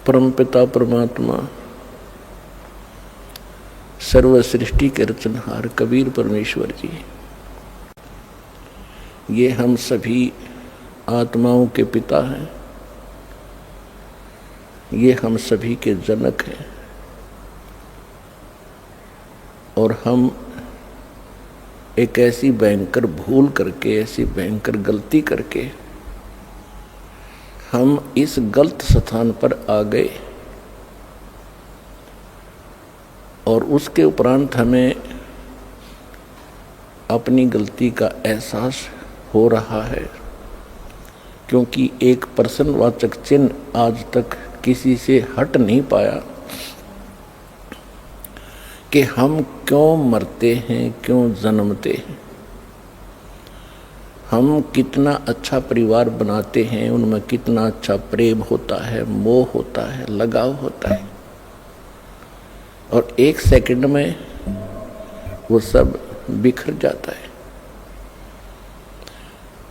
परमपिता परमात्मा सर्व सृष्टि के रचनहार कबीर परमेश्वर जी, ये हम सभी आत्माओं के पिता हैं, ये हम सभी के जनक हैं। और हम एक ऐसी भयंकर भूल करके, ऐसी भयंकर गलती करके हम इस गलत स्थान पर आ गए और उसके उपरांत हमें अपनी गलती का एहसास हो रहा है, क्योंकि एक प्रश्नवाचक चिन्ह आज तक किसी से हट नहीं पाया कि हम क्यों मरते हैं, क्यों जन्मते हैं। हम कितना अच्छा परिवार बनाते हैं, उनमें कितना अच्छा प्रेम होता है, मोह होता है, लगाव होता है, और एक सेकंड में वो सब बिखर जाता है।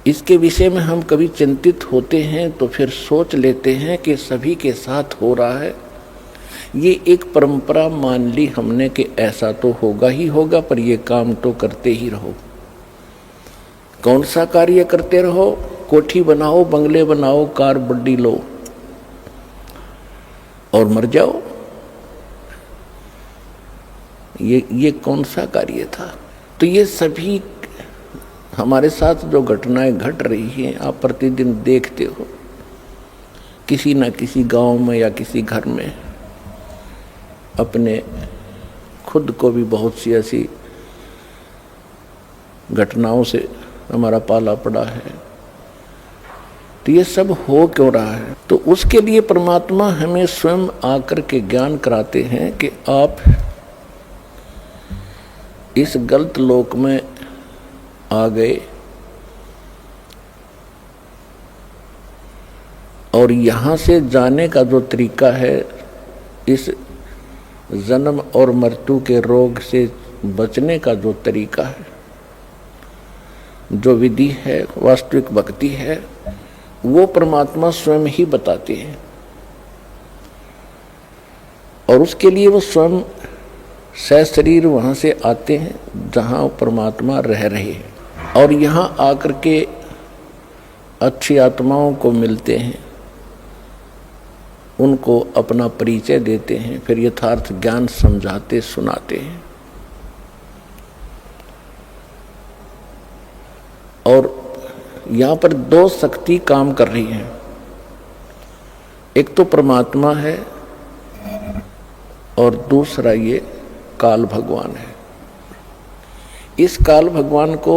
इसके विषय में हम कभी चिंतित होते हैं तो फिर सोच लेते हैं कि सभी के साथ हो रहा है। ये एक परंपरा मान ली हमने कि ऐसा तो होगा ही होगा, पर ये काम तो करते ही रहो। कौन सा कार्य करते रहो? कोठी बनाओ, बंगले बनाओ, कार बड्डी लो और मर जाओ। ये कौन सा कार्य था? तो ये सभी हमारे साथ जो घटनाएं घट रही हैं, आप प्रतिदिन देखते हो किसी न किसी गांव में या किसी घर में। अपने खुद को भी बहुत सी ऐसी घटनाओं से हमारा पाला पड़ा है। तो ये सब हो क्यों रहा है? तो उसके लिए परमात्मा हमें स्वयं आकर के ज्ञान कराते हैं कि आप इस गलत लोक में आ गए और यहाँ से जाने का जो तरीका है, इस जन्म और मृत्यु के रोग से बचने का जो तरीका है, जो विधि है, वास्तविक भक्ति है, वो परमात्मा स्वयं ही बताते हैं। और उसके लिए वो स्वयं सशरीर वहाँ से आते हैं जहाँ परमात्मा रह रहे हैं, और यहाँ आकर के अच्छी आत्माओं को मिलते हैं, उनको अपना परिचय देते हैं, फिर यथार्थ ज्ञान समझाते सुनाते हैं। और यहाँ पर दो शक्ति काम कर रही हैं। एक तो परमात्मा है और दूसरा ये काल भगवान है। इस काल भगवान को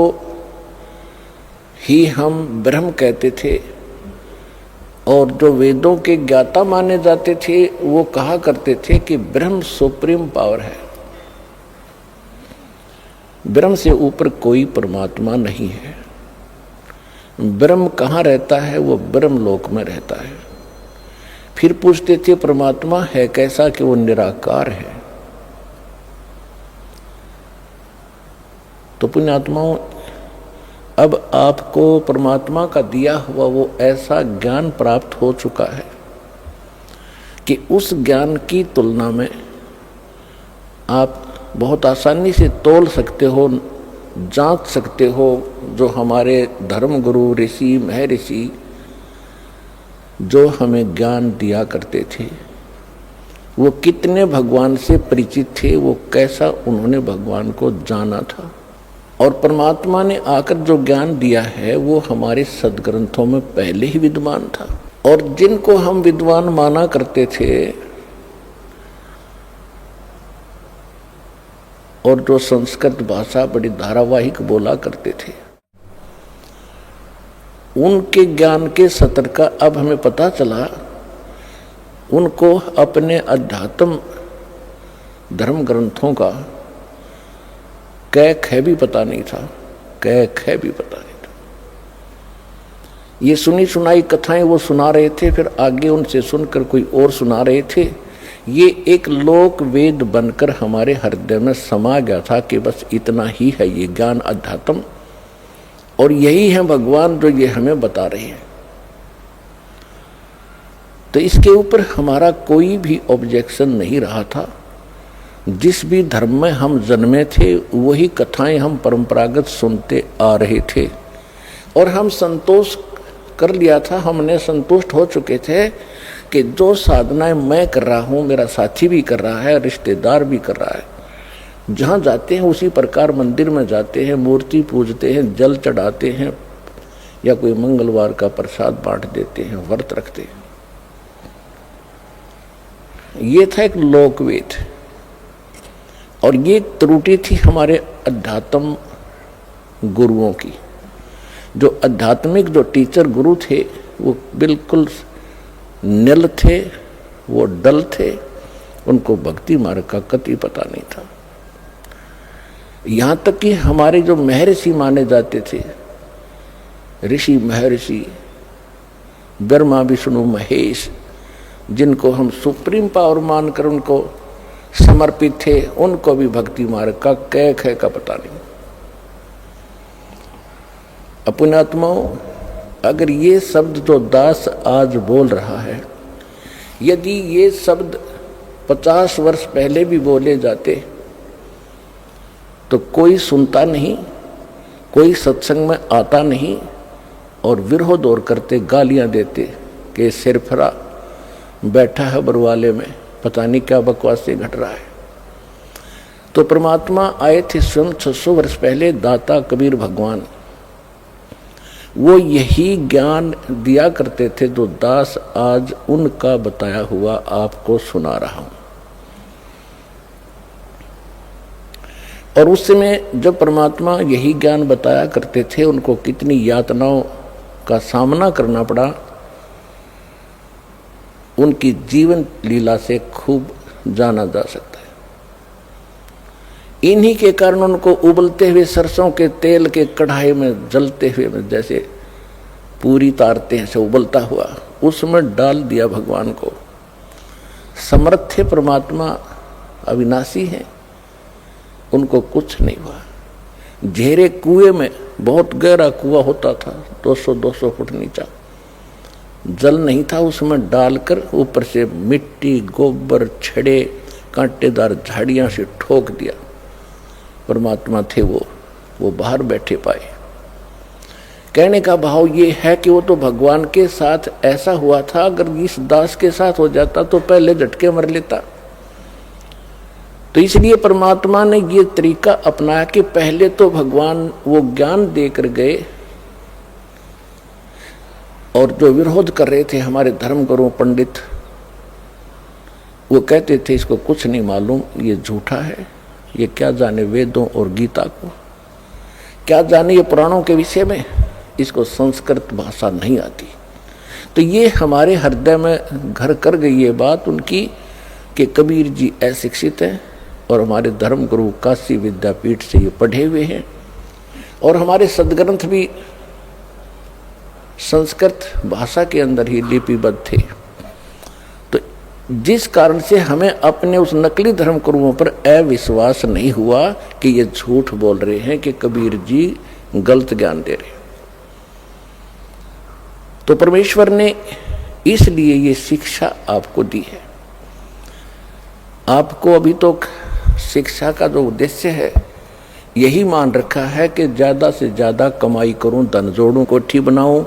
ही हम ब्रह्म कहते थे, और जो वेदों के ज्ञाता माने जाते थे वो कहा करते थे कि ब्रह्म सुप्रीम पावर है, ब्रह्म से ऊपर कोई परमात्मा नहीं है। ब्रह्म कहाँ रहता है? वो ब्रह्म लोक में रहता है। फिर पूछते थे परमात्मा है कैसा? कि वो निराकार है। तो पुण्यात्माओं, अब आपको परमात्मा का दिया हुआ वो ऐसा ज्ञान प्राप्त हो चुका है कि उस ज्ञान की तुलना में आप बहुत आसानी से तोल सकते हो, जांच सकते हो। जो हमारे धर्म गुरु ऋषि महर्षि जो हमें ज्ञान दिया करते थे, वो कितने भगवान से परिचित थे, वो कैसा उन्होंने भगवान को जाना था। और परमात्मा ने आकर जो ज्ञान दिया है वो हमारे सदग्रंथों में पहले ही विद्यमान था। और जिनको हम विद्वान माना करते थे और जो संस्कृत भाषा बड़ी धारावाहिक बोला करते थे, उनके ज्ञान के सतर का अब हमें पता चला। उनको अपने अध्यात्म धर्म ग्रंथों का कै ख भी पता नहीं था, कै ख भी पता नहीं था। ये सुनी सुनाई कथाएं वो सुना रहे थे, फिर आगे उनसे सुनकर कोई और सुना रहे थे। ये एक लोक वेद बनकर हमारे हृदय में समा गया था कि बस इतना ही है ये ज्ञान अध्यात्म, और यही है भगवान जो ये हमें बता रहे हैं। तो इसके ऊपर हमारा कोई भी ऑब्जेक्शन नहीं रहा था। जिस भी धर्म में हम जन्मे थे वही कथाएं हम परंपरागत सुनते आ रहे थे और हम संतोष कर लिया था। हमने संतुष्ट हो चुके थे कि जो साधनाएं मैं कर रहा हूँ मेरा साथी भी कर रहा है, रिश्तेदार भी कर रहा है। जहाँ जाते हैं उसी प्रकार मंदिर में जाते हैं, मूर्ति पूजते हैं, जल चढ़ाते हैं या कोई मंगलवार का प्रसाद बांट देते हैं, व्रत रखते हैं। ये था एक लोकवेद और ये त्रुटि थी हमारे अध्यात्म गुरुओं की। जो आध्यात्मिक जो टीचर गुरु थे वो बिल्कुल निल थे, वो डल थे, उनको भक्ति मार्ग का कति पता नहीं था। यहाँ तक कि हमारे जो महर्षि माने जाते थे, ऋषि महर्षि ब्रह्मा विष्णु महेश, जिनको हम सुप्रीम पावर मानकर उनको समर्पित थे, उनको भी भक्ति मार्ग का कैक है का पता नहीं। पुण्यात्माओं, अगर ये शब्द जो दास आज बोल रहा है, यदि ये शब्द 50 वर्ष पहले भी बोले जाते तो कोई सुनता नहीं, कोई सत्संग में आता नहीं और विरोध और करते, गालियां देते कि सिरफरा बैठा है बरवाले में, पता नहीं क्या बकवासें घट रहा है। तो परमात्मा आए थे स्वयं 600 वर्ष पहले, दाता कबीर भगवान। वो यही ज्ञान दिया करते थे जो दास आज उनका बताया हुआ आपको सुना रहा हूं। और उस समय जब परमात्मा यही ज्ञान बताया करते थे, उनको कितनी यातनाओं का सामना करना पड़ा, उनकी जीवन लीला से खूब जाना जा सकता है। इन्हीं के कारण उनको उबलते हुए सरसों के तेल के कढ़ाई में जलते हुए में जैसे पूरी तारते हैं से उबलता हुआ, उसमें डाल दिया भगवान को। समर्थ थे परमात्मा, अविनाशी हैं, उनको कुछ नहीं हुआ। घेरे कुएं में, बहुत गहरा कुआं होता था, 200-200 फुट नीचा, जल नहीं था, उसमें डालकर ऊपर से मिट्टी, गोबर, छड़े, कांटेदार झाड़ियां से ठोक दिया। परमात्मा थे वो बाहर बैठे पाए। कहने का भाव ये है कि वो तो भगवान के साथ ऐसा हुआ था, अगर इस दास के साथ हो जाता तो पहले झटके मर लेता। तो इसलिए परमात्मा ने ये तरीका अपनाया कि पहले तो भगवान वो ज्ञान देकर गए और जो विरोध कर रहे थे हमारे धर्मगुरु पंडित, वो कहते थे इसको कुछ नहीं मालूम, ये झूठा है, ये क्या जाने वेदों और गीता को, क्या जाने ये पुराणों के विषय में, इसको संस्कृत भाषा नहीं आती। तो ये हमारे हृदय में घर कर गई ये बात उनकी कि कबीर जी अशिक्षित हैं और हमारे धर्मगुरु काशी विद्यापीठ से ये पढ़े हुए हैं और हमारे सदग्रंथ भी संस्कृत भाषा के अंदर ही लिपिबद्ध थे। तो जिस कारण से हमें अपने उस नकली धर्मगुरुओं पर अविश्वास नहीं हुआ कि ये झूठ बोल रहे हैं, कि कबीर जी गलत ज्ञान दे रहे हैं। तो परमेश्वर ने इसलिए ये शिक्षा आपको दी है। आपको अभी तो शिक्षा का जो उद्देश्य है यही मान रखा है कि ज़्यादा से ज़्यादा कमाई करूं, धन जोड़ूं, कोठी बनाऊं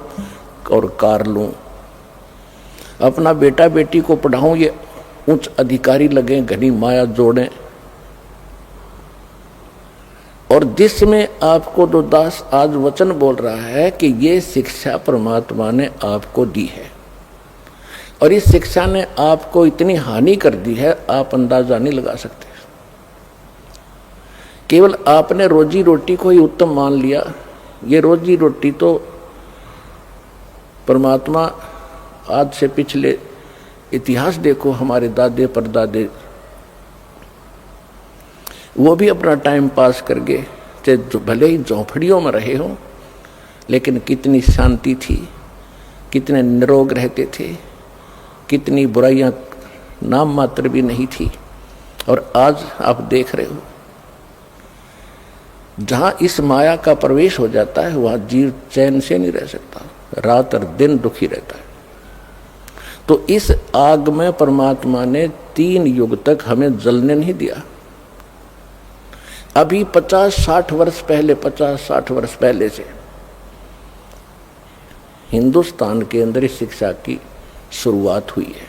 और कार लूं, अपना बेटा बेटी को पढ़ाऊं, ये उच्च अधिकारी लगें, घनी माया जोड़ें। और जिसमें आपको जो दास आज वचन बोल रहा है कि ये शिक्षा परमात्मा ने आपको दी है और इस शिक्षा ने आपको इतनी हानि कर दी है, आप अंदाजा नहीं लगा सकते। केवल आपने रोजी रोटी को ही उत्तम मान लिया। ये रोजी रोटी तो परमात्मा, आज से पिछले इतिहास देखो, हमारे दादे परदादे वो भी अपना टाइम पास कर गए, चाहे भले ही झोंपड़ियों में रहे हों, लेकिन कितनी शांति थी, कितने निरोग रहते थे, कितनी बुराइयां नाम मात्र भी नहीं थी। और आज आप देख रहे हो, जहां इस माया का प्रवेश हो जाता है वहां जीव चैन से नहीं रह सकता, रात और दिन दुखी रहता है। तो इस आग में परमात्मा ने 3 युग तक हमें जलने नहीं दिया। अभी 50-60 वर्ष पहले से हिंदुस्तान के अंदर इस शिक्षा की शुरुआत हुई है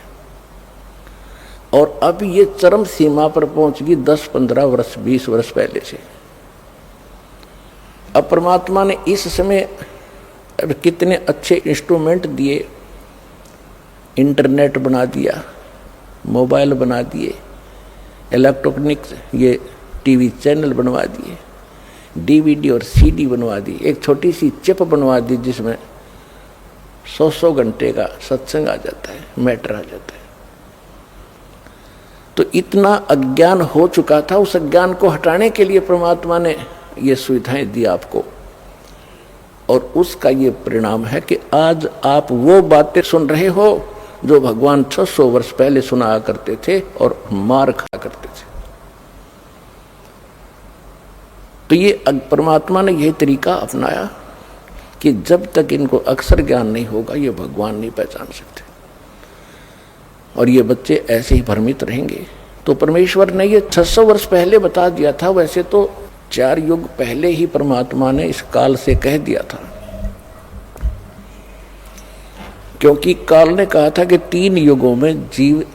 और अब ये चरम सीमा पर पहुंच गई 10-15 वर्ष 20 वर्ष पहले से। अब परमात्मा ने इस समय अब कितने अच्छे इंस्ट्रूमेंट दिए, इंटरनेट बना दिया, मोबाइल बना दिए, इलेक्ट्रॉनिक्स ये टीवी चैनल बनवा दिए, डीवीडी और सीडी बनवा दी, एक छोटी सी चिप बनवा दी जिसमें 100 घंटे का सत्संग आ जाता है, मैटर आ जाता है। तो इतना अज्ञान हो चुका था, उस अज्ञान को हटाने के लिए परमात्मा ने ये सुविधाएं दी आपको और उसका ये परिणाम है कि आज आप वो बातें सुन रहे हो जो भगवान 600 वर्ष पहले सुनाया करते थे और मार खाया करते थे। तो ये परमात्मा ने यही तरीका अपनाया कि जब तक इनको अक्षर ज्ञान नहीं होगा ये भगवान नहीं पहचान सकते और ये बच्चे ऐसे ही भ्रमित रहेंगे। तो परमेश्वर ने ये 600 वर्ष पहले बता दिया था, वैसे तो 4 युग पहले ही परमात्मा ने इस काल से कह दिया था, क्योंकि काल ने कहा था कि 3 युगों में जीव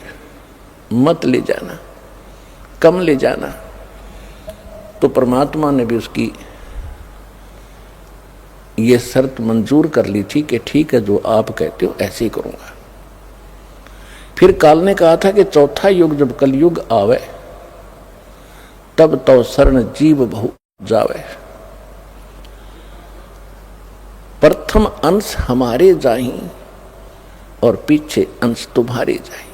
मत ले जाना, कम ले जाना। तो परमात्मा ने भी उसकी ये शर्त मंजूर कर ली थी कि ठीक है जो आप कहते हो ऐसे ही करूंगा। फिर काल ने कहा था कि 4था युग जब कलयुग आवे तब तो शरण जीव बहु जावे, प्रथम अंश हमारे जाही और पीछे अंश तुम्हारे जाही,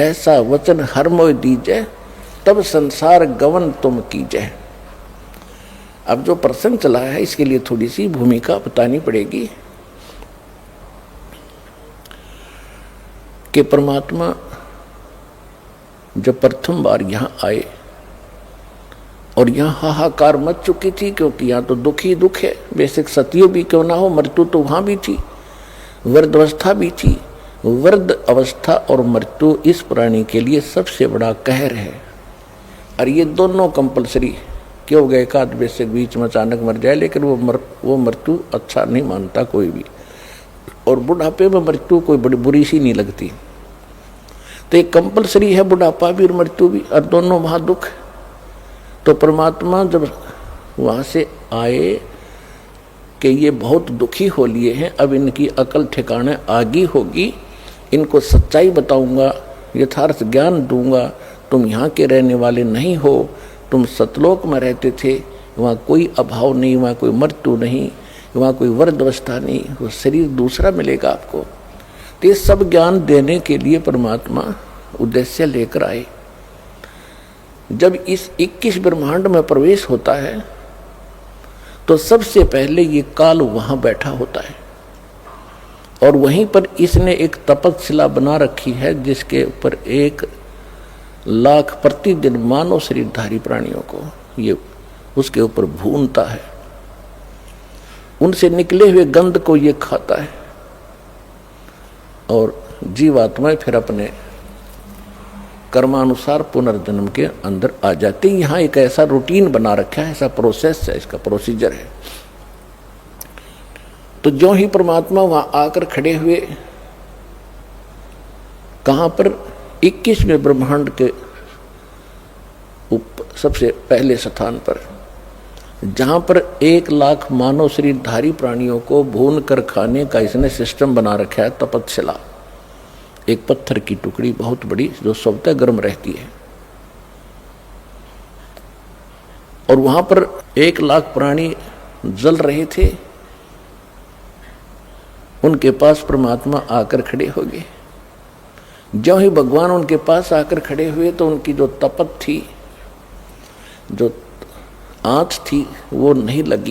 ऐसा वचन हर मोय दीजे तब संसार गवन तुम कीजे। अब जो प्रसंग चला है इसके लिए थोड़ी सी भूमिका बतानी पड़ेगी कि परमात्मा जब प्रथम बार यहाँ आए और यहाँ हाहाकार मच चुकी थी, क्योंकि यहाँ तो दुख ही दुख है, बेशक सतयुग भी क्यों ना हो, मृत्यु तो वहाँ भी थी, वृद्ध अवस्था भी थी। वृद्ध अवस्था और मृत्यु इस प्राणी के लिए सबसे बड़ा कहर है और ये दोनों कंपलसरी क्यों गए का बेशक बीच में अचानक मर जाए, लेकिन वो मृत्यु अच्छा नहीं मानता कोई भी, और बुढ़ापे में मृत्यु कोई बड़ी बुरी सी नहीं लगती। तो एक कंपलसरी है बुढ़ापा भी और मृत्यु भी, और दोनों महादुख। तो परमात्मा जब वहाँ से आए कि ये बहुत दुखी हो लिए हैं, अब इनकी अकल ठिकाने आगी होगी, इनको सच्चाई बताऊंगा, यथार्थ ज्ञान दूंगा। तुम यहाँ के रहने वाले नहीं हो, तुम सतलोक में रहते थे, वहाँ कोई अभाव नहीं, वहाँ कोई मृत्यु नहीं, वहाँ कोई वृद्ध अवस्था नहीं, वो शरीर दूसरा मिलेगा आपको। तो ये सब ज्ञान देने के लिए परमात्मा उद्देश्य लेकर आए। जब इस 21 ब्रह्मांड में प्रवेश होता है तो सबसे पहले ये काल वहाँ बैठा होता है और वहीं पर इसने एक तपस्शिला बना रखी है जिसके ऊपर 1 लाख प्रतिदिन मानव शरीरधारी प्राणियों को ये उसके ऊपर भूनता है, उनसे निकले हुए गंध को ये खाता है और जीवात्माएं फिर अपने कर्मानुसार पुनर्जन्म के अंदर आ जाते हैं। यहाँ एक ऐसा रूटीन बना रखा है, ऐसा प्रोसेस है, इसका प्रोसीजर है। तो जो ही परमात्मा वहां आकर खड़े हुए, कहां पर 21वें ब्रह्मांड के सबसे पहले स्थान पर, जहां पर 1 लाख मानव शरीरधारी प्राणियों को भून कर खाने का इसने सिस्टम बना रखा है। तपस्शिला एक पत्थर की टुकड़ी बहुत बड़ी जो स्वतः गर्म रहती है, और वहां पर 1 लाख प्राणी जल रहे थे। उनके पास परमात्मा आकर खड़े हो गए। जो ही भगवान उनके पास आकर खड़े हुए तो उनकी जो तपत थी, जो आंच थी, वो नहीं लगी।